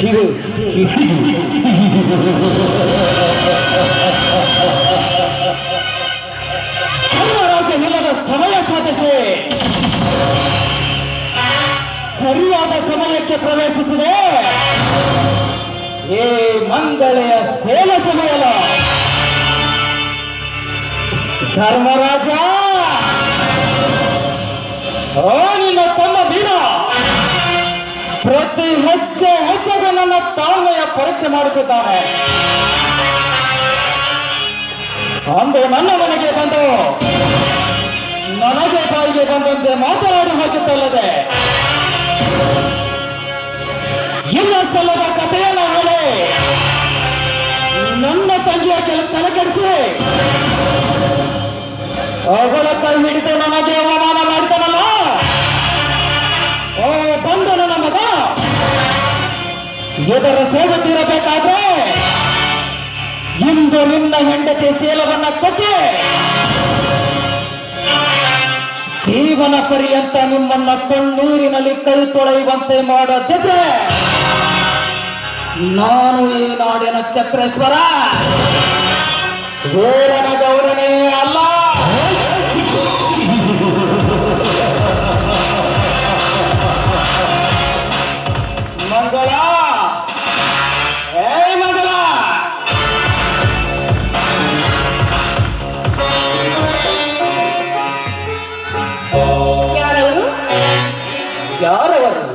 ಇದು ಧರ್ಮರಾಜನಿಲ್ಲದ ಸಮಯ ಸಾಧಿಸಿ ಸರಿಯಾದ ಸಮಯಕ್ಕೆ ಪ್ರವೇಶಿಸಿದೆ. ಈ ಮಂಗಳೆಯ ಸೇನ ಸಮಯಲ ಧರ್ಮರಾಜ, ನಿನ್ನ ತಮ್ಮ ಬೀರ ಪ್ರತಿ ಹೆಜ್ಜೆಗೂ ನನ್ನ ತಾಳ್ಮೆಯ ಪರೀಕ್ಷೆ ಮಾಡುತ್ತಿದ್ದಾನೆ. ಅಂದು ನನ್ನ ಮನೆಗೆ ಬಂದು ನನಗೆ ಬಾಯಿಗೆ ಬಂದಂತೆ ಮಾತನಾಡಿ ಹೋಗಿದ್ದಲ್ಲದೆ ಇಲ್ಲ ಸಲ್ಲದ ಕಥೆಯನ್ನು ಹೇಳಿ ನನ್ನ ತಂಗಿಯ ತಲೆಕೆಡಿಸಿ ಅವಳ ಕೈ ಹಿಡಿದು ನನಗೆ ಅವಮಾನ ಮಾಡಿದನಲ್ಲ. ಓ ಬಂದ ನನ್ನ ಮಗ, ಇದರ ಸೇವೆ ತೀರಬೇಕಾದ್ರೆ ಇಂದು ನಿನ್ನ ಹೆಂಡತಿ ಸೇಲವನ್ನ ಕೊಟ್ಟೆ ಜೀವನ ಪರ್ಯಂತ ನಿಮ್ಮನ್ನ ಕಣ್ಣೀರಿನಲ್ಲಿ ಕೈ ತೊಳೆಯುವಂತೆ ಮಾಡದಿದ್ರೆ ನಾನು ಈ ನಾಡಿನ ಚಕ್ರೇಶ್ವರ ವೀರನ ಗೌರನೇ ಅಲ್ಲ. ಮಂಗಳ, ಮಂಗಳ, ಯಾರವರು? ಯಾರವರು?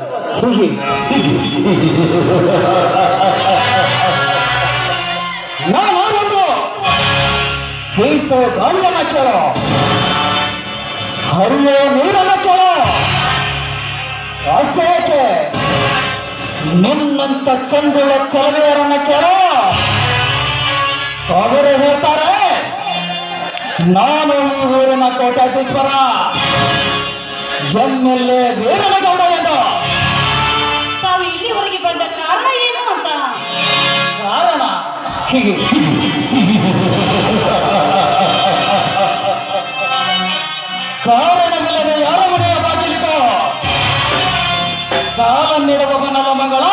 ನಾನು ಬೀಸೋ ಗಾಳಿಯನ್ನ ಕೇಳೋ, ಹರಿಯೋ ನೀರನ್ನ ಕೇಳೋ. ಅಷ್ಟೇ ಯಾಕೆ ನಿನ್ನಂತ ಚಂದುಳ ಚಲವೆಯರನ್ನ ಕೇಳೋ. ಅವರು ಹೇಳ್ತಾರೆ ನಾನು ಈ ಊರಿನ ಕೋಟ್ಯಾಧೀಶ್ವರ MLA ವೀರನಗೌಡ ಎಂದು. ತಾವು ಇಲ್ಲಿವರೆಗೆ ಬಂದ ಕಾರಣ ಏನು ಅಂತ? ಕಾರಣ ಕಾರಣವಿಲ್ಲದೆ ಯಾರ ಮನೆಯ ಬಾಗಿಲಿಗೋ ಕಾಲನ್ನಿಡುವವನವ ಮಂಗಳ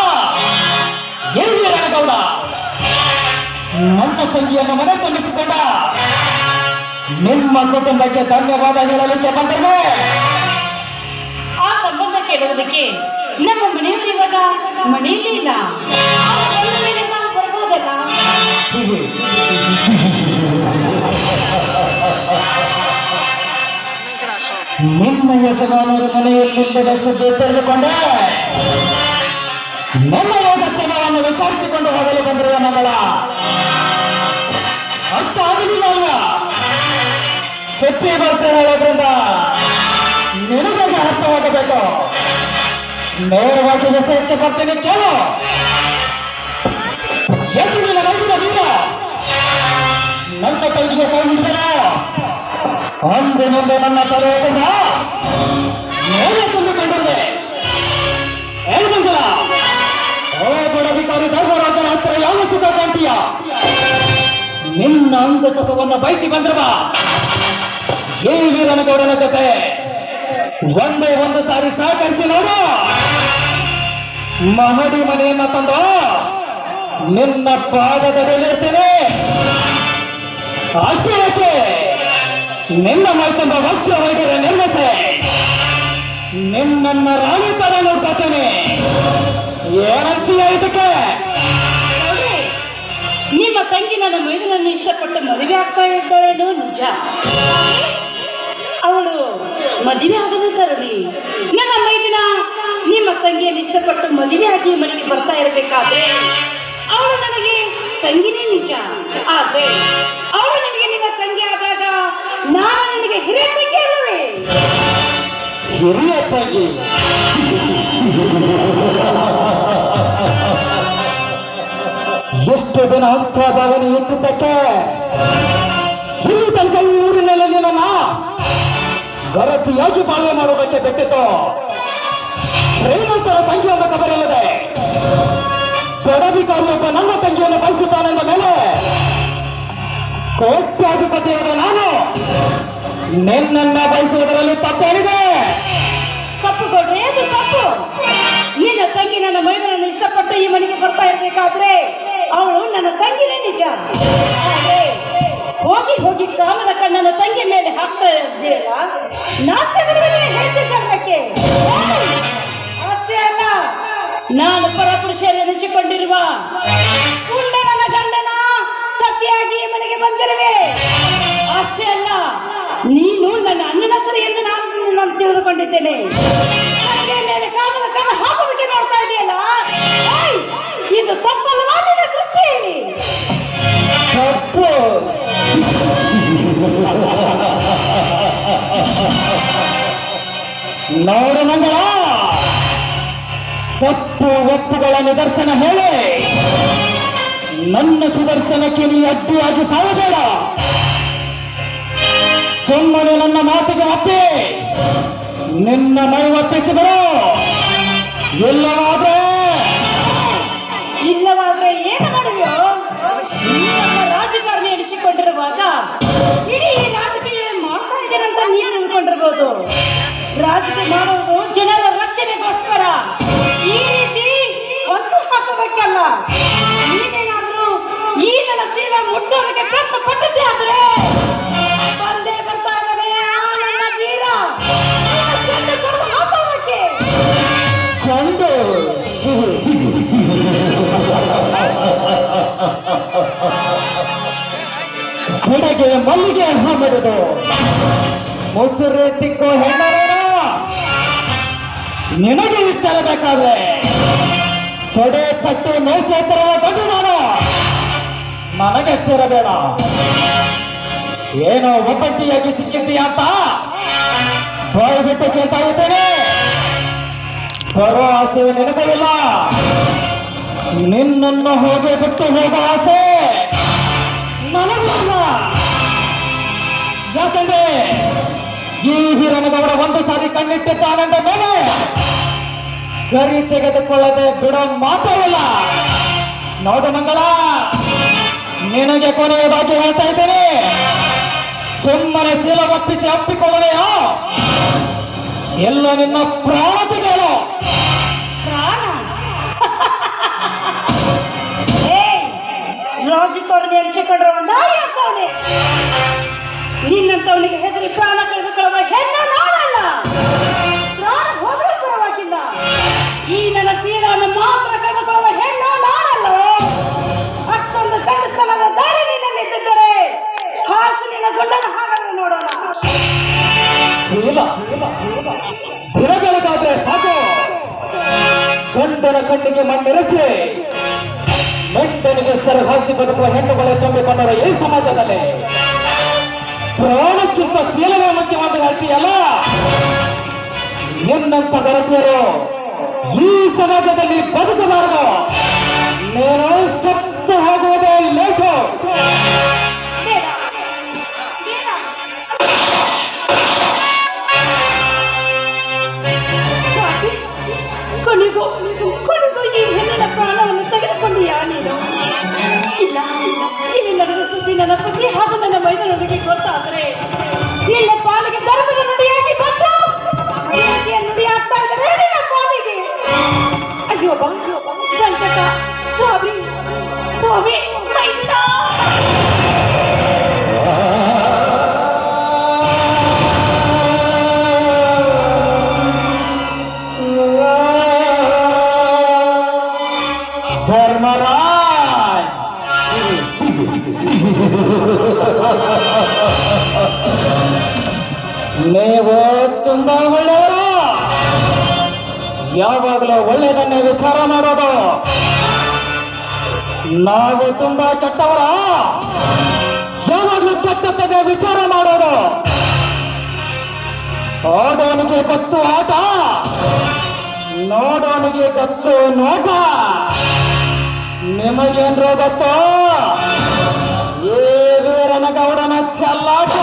ಈ ವೀರನಗೌಡ ನನ್ನ ತಂಗಿಯನ್ನು ಮನೆ ತುಂಬಿಸಿಕೊಂಡ. ನಿಮ್ಮ ಕುಟುಂಬಕ್ಕೆ ಧನ್ಯವಾದ ಹೇಳಲಿಕ್ಕೆ ಬಂದರೆ ಆ ಸಂಬಂಧ ಕೇಳುವುದಕ್ಕೆ ನಮ್ಮ ಮನೆಯವರು ಇವಾಗ ಮನೆಯಲ್ಲೇ ಇಲ್ಲ. ನಾವು ಬರ್ಬೋದಲ್ಲ? ನಿಮ್ಮ ಯಜಮಾನರು ಮನೆಯಲ್ಲಿಲ್ಲದ ಸುದ್ದಿ ತಿಳಿದುಕೊಂಡೆ ನನ್ನ ಯೋಗಕ್ಷೇಮವನ್ನು ವಿಚಾರಿಸಿಕೊಂಡು ಹೋಗಲು ಬಂದಿರುವ ಮಗಳ ಅರ್ಥ ಆಗಲಿಲ್ಲ. ಅಲ್ಲ ಸುತ್ತಿ ಬಳಸಿ ಹೇಳೋದ್ರಿಂದ ನಿನಗಾಗಿ ಅರ್ಥವಾಗಬೇಕು. ನೇರವಾಗಿ ವಿಷಯಕ್ಕೆ ಬರ್ತೀನಿ ಕೇಳು. ಎದುರಿನ ರೈತರ ವೀರ ನನ್ನ ತಂಗಿಗೆ ಕೈ ಹಿಡಿದನು. ಅಂದಿನಿಂದ ನನ್ನ ತಲೆಯಿಂದ ಮೇಲೆ ತುಂಬಿಕೊಂಡಿದೆ. ಮಂಗಲ, ಓ ಬಡವಿಕಾರಿ ಧರ್ಮರಾಜನ ಹತ್ತಿರ ಯಾವ ಸುಖ ಕಾಣ್ತೀಯ? ನಿನ್ನ ಅಂಗ ಸುಖವನ್ನು ಬಯಸಿ ಬಂದ್ರವ ಈ ವೀರನಗೌಡನ ಜೊತೆ ಒಂದೇ ಒಂದು ಸಾರಿ ಸಹಕರಿಸಿ ನೋಡು. ಮಹಡಿ ಮನೆಯನ್ನ ತಂದು ನಿನ್ನ ಪಾದದಲ್ಲಿರ್ತೇನೆ. ಅಷ್ಟೇ ಯಾಕೆ ನಿನ್ನ ಮೈತಂಬ ವಕ್ಷ ವೈದ್ಯರ ನಿರ್ಮಿಸಿ ನಿನ್ನನ್ನ ರಾಣಿ ತರ ನೋಡ್ಕೊತೇನೆ. ಏನಂತೀಯ ಇದಕ್ಕೆ? ನಿಮ್ಮ ತಂಗಿ ನನ್ನ ಮೈದನನ್ನು ಇಷ್ಟಪಟ್ಟು ಮದುವೆ ಆಗ್ತಾ ಇದ್ದಾಳೇನೋ ನಿಜ. ಅವಳು ಮದುವೆ ಆಗದ ತರುಣಿ. ನನ್ನ ಮೈದಿನ ನಿಮ್ಮ ತಂಗಿಯನ್ನು ಇಷ್ಟಪಟ್ಟು ಮದುವೆ ಆಗಿ ಮನೆಗೆ ಬರ್ತಾ ಇರಬೇಕಾದ್ರೆ ಅವಳು ನನಗೆ ತಂಗಿನೇ ನಿಜ. ಆದ್ರೆ ಅವಳು ನಿಮಗೆ ನಿಮ್ಮ ತಂಗಿ ಆದಾಗ ನಾನು ನಿನಗೆ ಹಿರಿಯ ತಂಗಿ ಅಲ್ಲವೇ? ಹಿರಿಯ ತಂಗಿ? ಎಷ್ಟು ದಿನ ಅಂಥ ಭಾವನೆ ಇಟ್ಟಿದ್ದಕ್ಕೆ ಇಲ್ಲಿ ತನಕ ಈ ಊರಿನಲ್ಲಿ ನನ್ನ ಗರತಿಯಾಗಿ ಬಾಳ್ವೆ ಮಾಡೋದಕ್ಕೆ ಬಿಟ್ಟಿತ್ತು. ಶ್ರೀಮಂತರ ತಂಗಿಯನ್ನ ಕಬರಿಲ್ಲದೆ ಬಡವಿಕಾರಿಯೊಬ್ಬ ನನ್ನ ತಂಗಿಯನ್ನು ಬಯಸುತ್ತಾನೆಂದ ಮೇಲೆ ಕೋಟ್ಯಾಧಿಪತಿಯಾದ ನಾನು ನಿನ್ನನ್ನ ಬಯಸುವುದರಲ್ಲಿ ತಪ್ಪೇನಿದೆ? ತಪ್ಪು ಕೊಡ್ರಿ, ಅದು ತಪ್ಪು. ನಿನ್ನ ತಂಗಿ ನನ್ನ ಮೈದನನ್ನು ಇಷ್ಟ ಇಷ್ಟಪಟ್ಟು ಈ ಮನೆಗೆ ಬರ್ತಾ ಇರ್ಬೇಕಾದ್ರೆ ಅವಳು ನನ್ನ ತಂಗಿನೇ ನಿಜ. ಆದ್ರೆ ಹೋಗಿ ಹೋಗಿ ಕಾಮದ ಕಣ್ಣನ ತಂಗಿ ಮೇಲೆ ಹಾಕ್ತಾ ಇದ್ದೀರಲ್ಲ, ಹೇಳ್ತಿದ್ದಕ್ಕೆ ಅಷ್ಟೇ ಅಲ್ಲ, ನಾನು ಪರಪುರುಷರೆನಿಸಿಕೊಂಡಿರುವ ನನ್ನ ಗಂಡನ ಸತಿಯಾಗಿ ಈ ಮನೆಗೆ ಬಂದಿರುವೆ. ಅಷ್ಟೇ ಅಲ್ಲ, ನೀನು ನನ್ನ ಅಣ್ಣನ ಸರಿ ಎಂದು ನಾನು ತಿಳಿದುಕೊಂಡಿದ್ದೇನೆ. ನನಗೆ ಮೇಲೆ ಕಾಮದ ಕಣ್ಣ ಹಾಕೋದಕ್ಕೆ ನೋಡ್ತಾ ಇದೆಯಲ್ಲ, ಇದು ತಪ್ಪಲ್ವಾ ನಿನ್ನ ದೃಷ್ಟಿಯಲ್ಲಿ? ತಪ್ಪು. ನೋಡು ಮಂಗಳ, ತಪ್ಪು ಒಪ್ಪುಗಳ ನಿದರ್ಶನ ಹೇಳಿ ನನ್ನ ಸುದರ್ಶನಕ್ಕೆ ನೀ ಅಡ್ಡಿಯಾಗಿ ಸಾಯಬೇಡ. ಸುಮ್ಮನೆ ನನ್ನ ಮಾತಿಗೆ ಒಪ್ಪಿ ನಿನ್ನ ಮೈ ಒಪ್ಪಿಸಿದರು. ಇಲ್ಲವಾದ್ರೆ ಏನು ಮಾಡುವೆಯೋ? ರಾಜಕಾರಣಿ ಎಣಿಸಿಕೊಂಡಿರುವಾಗ ಇಡೀ ರಾಜಕೀಯ ಮಾಡ್ತಾ ಇದ್ದೀರಂತ ನೀನು ತಿಳ್ಕೊಂಡಿರ್ಬೋದು. ರಾಜಕೀಯ ಮಾಡುವುದು ಜನರ ರಕ್ಷಣೆಗೋಸ್ಕರ. ಈ ರೀತಿ ಒತ್ತು ಹಾಕಬೇಕಲ್ಲ. ನೀನೇನಾದ್ರೂ ಈ ನನ್ನ ಸೀರೆ ಮುಟ್ಟೋದಕ್ಕೆ ಪ್ರಯತ್ನ ಪಟ್ಟಿದ್ದೆ ಆದ್ರೆ ಬಂದೇ ಬರ್ತಾ ಇದ್ದಾನೆ ನನ್ನ ತೀರ ಹಾಕೋದಕ್ಕೆ. ಚಂಡು ಜಡೆಗೆ ಮಲ್ಲಿಗೆ ಹಾಮಿಡುದು ಮೊಸರು ತಿಕ್ಕೋ ಹೆಣ್ಣರೇನ ನಿನಗೆ ಇಷ್ಟ ಇರಬೇಕಾದ್ರೆ ತೊಡೆ ತಟ್ಟು ಮೇಸೆ ತರುವ ಗಂಡು ನಾನು, ನನಗೆಷ್ಟಿರಬೇಡ. ಏನೋ ಒಬ್ಬಟ್ಟಿಯಾಗಿ ಸಿಕ್ಕಿದ್ದೀಯ ಅಂತ ಬಾಯಿ ಬಿಟ್ಟು ಕೇಳ್ತಾ ಇದ್ದೇನೆ. ಬರೋ ಆಸೆ ನಿನಗೂ ಇಲ್ಲ, ನಿನ್ನನ್ನು ಹೋಗಿ ಬಿಟ್ಟು ಹೋಗೋ ಆಸೆ ನನಗೂ ಇಲ್ಲ. ಯಾಕಂದ್ರೆ ಈ ಹಿರನಗೌಡ ಒಂದು ಸಾರಿ ಕಣ್ಣಿಟ್ಟಿದ್ದಾನೆಂದ ಮೇಲೆ ಗರಿ ತೆಗೆದುಕೊಳ್ಳದೆ ಬಿಡೋ ಮಾತೇ ಇಲ್ಲ. ನೋಡು ಮಂಗಳ, ನಿನಗೆ ಕೊನೆಯದಾಗಿ ಹೇಳ್ತಾ ಇದ್ದೇನೆ, ಸುಮ್ಮನೆ ಚೀಲ ಒಪ್ಪಿಸಿ ಅಪ್ಪಿಕೊಳ್ಳಲೆಯೋ ಎಲ್ಲ ನಿನ್ನ ಪ್ರಾಣ ತೆಗೆಯಲು. ಪ್ರಾಣ? ರಾಜಕಾರಣಿ ಅನಿಸಿಕೊಂಡ್ರವನ್ನ ಯಾಕವನೇ? ನಿನ್ನಂತವನಿಗೆ ಹೆದರಿ ಪ್ರಾಣ ಕಳೆದುಕೊಳ್ಳುವ ಹೆಣ್ಣು ನಾನಲ್ಲ. ಪ್ರಾಣ ಹೋಗಲು ಪರವಾಗಿಲ್ಲ, ಈ ನನ್ನ ಸೀಲವನ್ನು ಮಾತ್ರ ಕಳೆದುಕೊಳ್ಳುವ ಹೆಣ್ಣು ನಾನಲ್ಲ. ಅಷ್ಟೊಂದು ಗಂಡಸ್ತನದ ದಾರಿ ನಿನ್ನಲ್ಲಿದ್ದರೆ ಹಾಸು ನಿನ್ನ ಗುಂಡನ ಹಾಗಾದ್ರೆ ನೋಡೋಣ. ದಿನಗಳಾದ್ರೆ ಸಾಕು, ಗಂಡನ ಕಣ್ಣಿಗೆ ಮಣ್ಣೆರಚಿ ಮೆಂಟನಿಗೆ ಸರಹಾಸಿ ಬದುಕುವ ಹೆಣ್ಣುಗಳೇ ತುಂಬಿಕೊಂಡರ ಈ ಸಮಾಜದಲ್ಲಿ ಪ್ರಾಣಕ್ಕಿಂತ ಶೀಲವೇ ಮುಖ್ಯವಾದ ಹೇಳ್ತೀಯಲ್ಲ. ನಿನ್ನಂತ ಗರತಿಯರು ಈ ಸಮಾಜದಲ್ಲಿ ಬದುಕಬಾರದು. ನೀನು ಸತ್ತು ಹೋಗುವುದೇ ಲೇಖು. ಕೊನೆಗೂ ಈ ಹೆಣ್ಣಿನ ಪ್ರಾಣವನ್ನು ತೆಗೆದುಕೊಂಡಿಯಾ ನೀನು? ಇಲ್ಲ, ಇಲ್ಲಿ ನಡೆದ ಸುದ್ದಿ ನನ್ನ ಪತಿ ಹಾಗೂ ನನ್ನ ಮೈದನೊಂದಿಗೆ ಗೊತ್ತಾದ್ರೆ ನಿನ್ನ ಪಾಲಿಗೆ ಧರ್ಮದ ನುಡಿಯಾಗಿ ಬಂದು ನುಡಿಯಾಗ್ತಾ ಇದ್ದಾರೆ ನಿನ್ನ ಪಾಲಿಗೆ. ಅಯ್ಯೋ ಸಂಕಟ. ಸ್ವಾಮಿ ಸ್ವಾಮಿ ಮೈದನ. ಧರ್ಮರಾಜ್, ನೀವು ತುಂಬಾ ಒಳ್ಳೆಯವರು. ಯಾವಾಗಲೂ ಒಳ್ಳೆಯದನ್ನೇ ವಿಚಾರ ಮಾಡೋದು. ನಾವು ತುಂಬಾ ಕೆಟ್ಟವರ, ಯಾವಾಗಲೂ ಕೆಟ್ಟದ್ದನ್ನೇ ವಿಚಾರ ಮಾಡೋದು. ಆಡೋನಿಗೆ ಗೊತ್ತು ಆಟ, ನೋಡೋನಿಗೆ ಗೊತ್ತು ನೋಟ. ನಿಮಗೇನ್ರೋ ಗೊತ್ತೋ ಈ ವೀರನಗೌಡನ ಚೆಲ್ಲಾಟ.